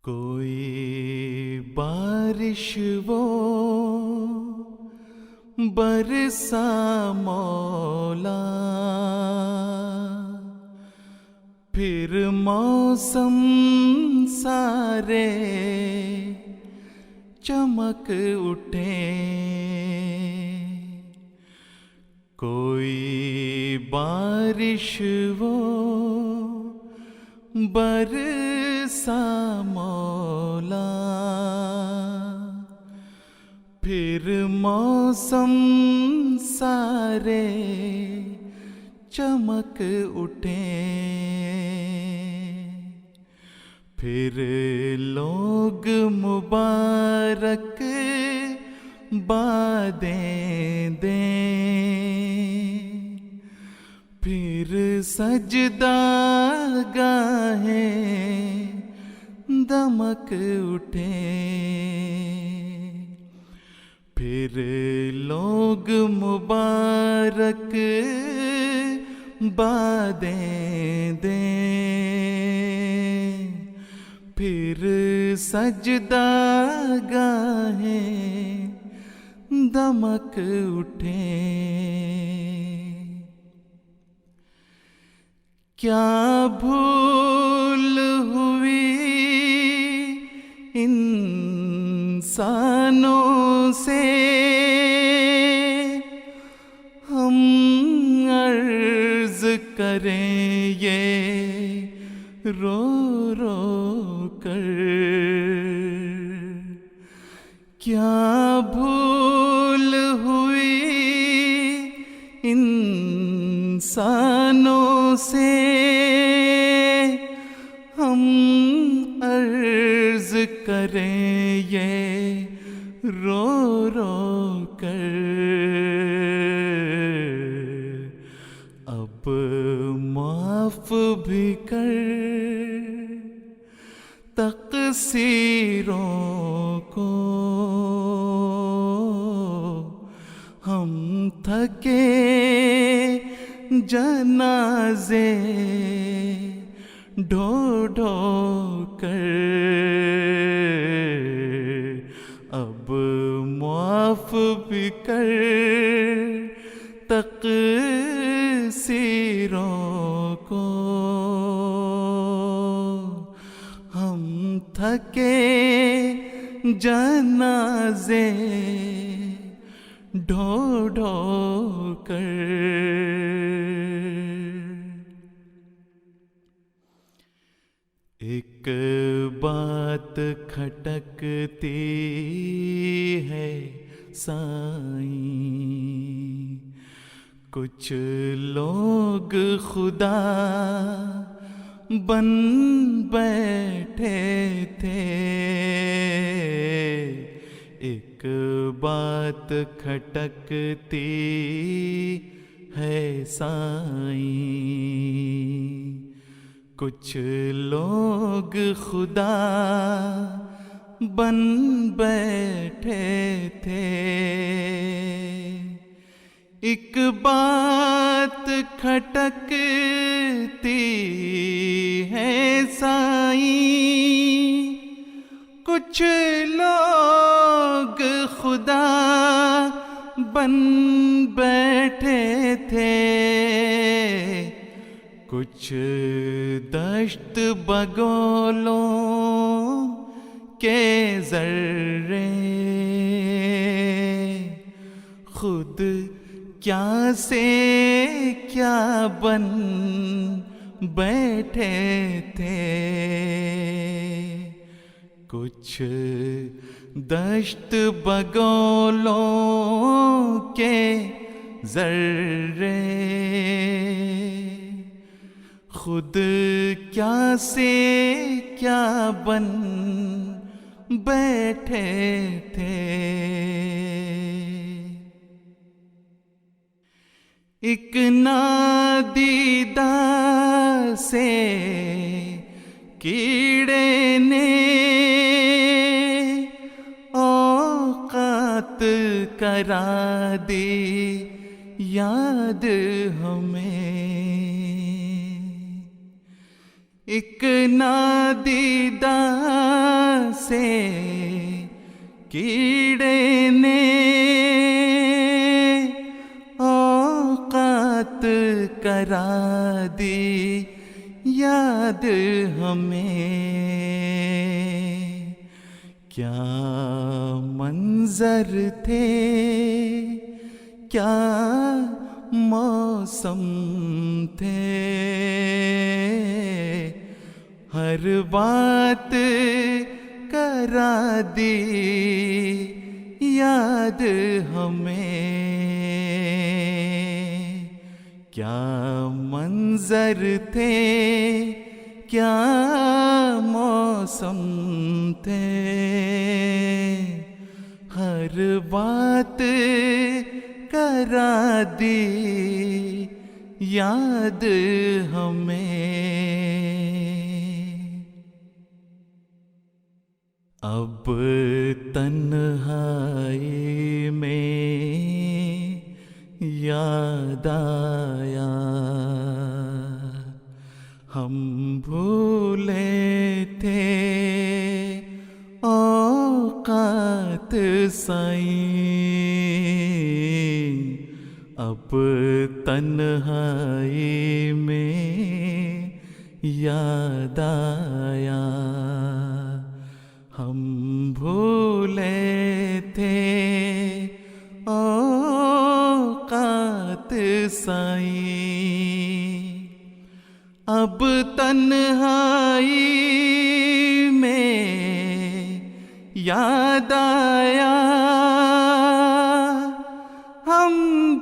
کوئی بارش وہ برسا مولا، پھر موسم سارے چمک اٹھے۔ کوئی بارش وہ برسا مولا، پھر موسم سارے چمک اٹھے۔ پھر لوگ مبارک بادیں دیں، پھر سجدہ گاہیں دمک اٹھے۔ پھر لوگ مبارک بادیں دیں، پھر سجدہ گاہیں دمک اٹھے۔ کیا بھول ہوئی انسانوں سے، ہم عرض کریں یہ رو رو کر۔ کیا بھول ہوئی انسانوں سے، ہم عرض کریں یہ رو رو کر۔ اب معاف بھی کر تقصیروں کو، ہم تھکے جنازے ڈھو ڈھو کر۔ اب معاف بھی کر تقصیروں کو، ہم تھکے جنازے ڈھو ڈھو کر۔ ایک بات کھٹکتی ہے سائیں، کچھ لوگ خدا بن بیٹھے تھے۔ ایک بات کھٹکتی ہے سائیں، کچھ لوگ خدا بن بیٹھے تھے۔ ایک بات کھٹکتی ہے سائیں، کچھ لوگ خدا بن بیٹھے تھے۔ کچھ دشت بگولوں کے ذرے خود کیا سے کیا بن بیٹھے تھے۔ کچھ دشت بگولوں کے ذرے خود کیا سے کیا بن بیٹھے تھے۔ ایک نادیدہ سے کیڑے نے اوقات کرا دی یاد ہمیں، ایک نادیدہ سے کیڑے نے اوقات کرا دی یاد ہمیں، کیا منظر تھے کیا موسم تھے، ہر بات کرا دی یاد ہمیں، کیا منظر تھے کیا موسم تھے، ہر بات کرا دی یاد ہمیں۔ اب تنہائی میں یاد آیا ہم بھولے تھے اوقات سائیں، اب تنہائی میں یاد آیا ہم بھولے تھے اوقات سائیں، اب تنہائی میں یاد آیا ہم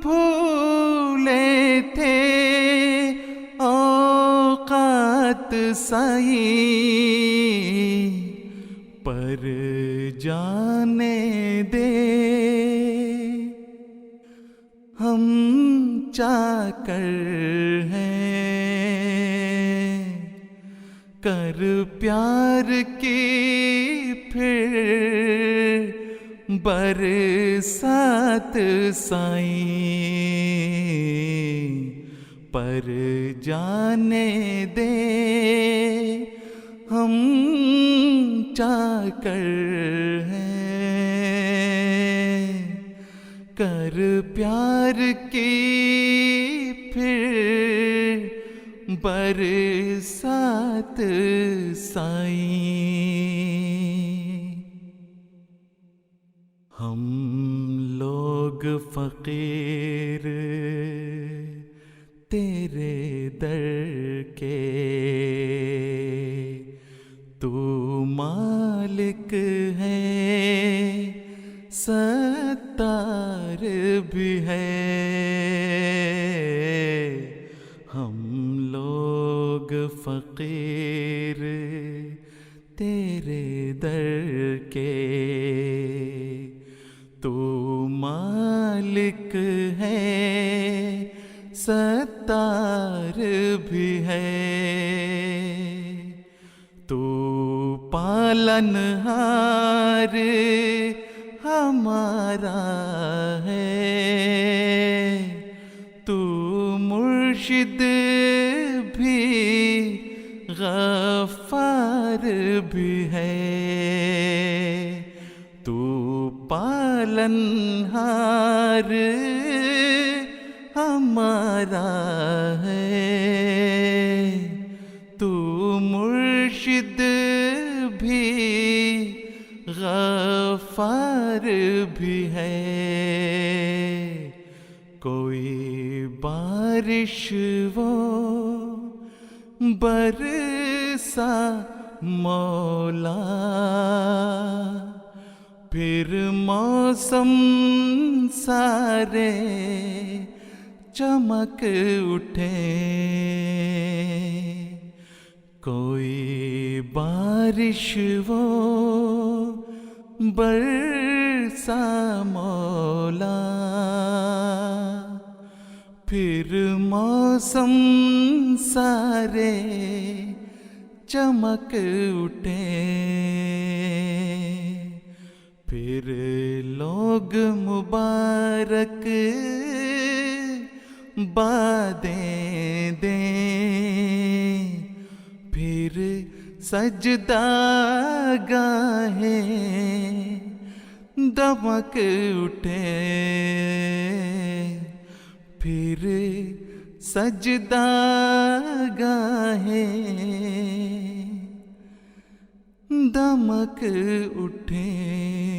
بھولے تھے اوقات سائیں، پر جانے دے ہم چاکر ہیں، کر پیار کی پھر برسات سائیں، پر جانے دے ہم چاکر ہیں، کر پیار کی پھر برسات سائیں، ہم لوگ فقیر تیرے در کے، تو مالک ہے ستار بھی ہے، ہم لوگ فقیر تیرے در کے، تو مالک ہے ستار بھی ہے، تو پالنہار ہمارا ہے، تو مرشد بھی غفار بھی ہے، تو پالنہار ہمارا ہے، تو مرشد بھی غفار بھی ہے، کوئی بارش وہ برسا مولا، پھر موسم سارے چمک اٹھے، کوئی بارش وہ برسا مولا، پھر موسم سارے چمک اٹھے، پھر لوگ مبارک بادیں دیں، پھر سجدہ گاہیں دمک اٹھے پھر سجدہ گاہیں دمک اٹھے